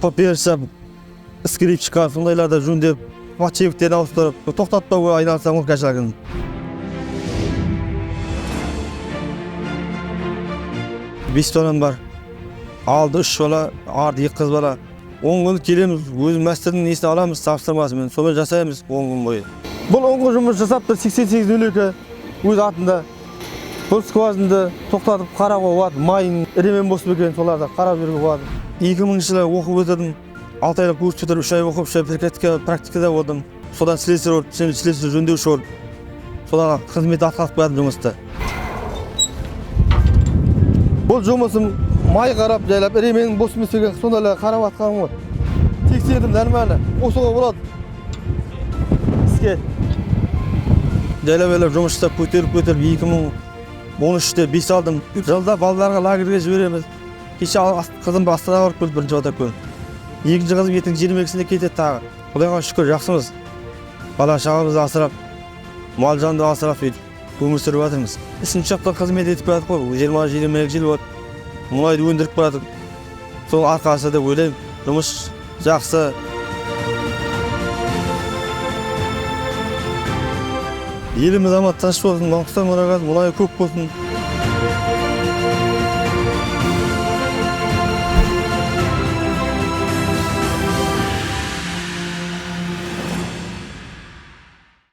berse iskirip çıkar, sondaylarda jündep çeviklerini austurup toktatpauga aylansa mümkünçiligin. Beş tonam var. Aldı 3 bala, ardı 2 kız bala. 10 gün kelemiz, öz mescidin nesini alamız, tapşırmaz men. Şonu jasaymiz 10 gün boyu. Bul 10 gün jumuş jasapda 88 ülke öz atında bu skvazında toktatıp qarap qoyat, mayın eremen bosup eken solarda qarap жүрüp qoyat. 2000-жылы оқып өтдім. 6 айлық курс өтіп 3 ай оқып, 3 ай практикада болдым. Содан слесарь болып, слесарь жөндеуші болып. Содан қызмет атқарып қоядым жұмысты. Бұл жұмысым май қарап жайлап, еременің бос емес деген сондайлар қарап атқаным ғой. Тексердім нормально. Осыға болады. Іске. Жайлап жұмыс жасап көтеріп 2013-те 5 алдым. Жылда балаларға лагерге жібереміз. Кеше қызым Астанаға барып келді бірінші бата күн. Екінші қызым ертең 22-сінде кетеді тағы. Құдайға шүкір жақсымыз. Бала шағамызды асырап, мал жанды асырап өмір сүріп жатырмыз. Үшінші жақта қызмет етіп барадық қой. 20-22 жыл болды. Мұнайды өндіріп барадық. Сол арқасы деп ойлаймын. Жұмыс жақсы. Еліміз аман тыныш болсын, Маңғыстау мұнайы көп болсын.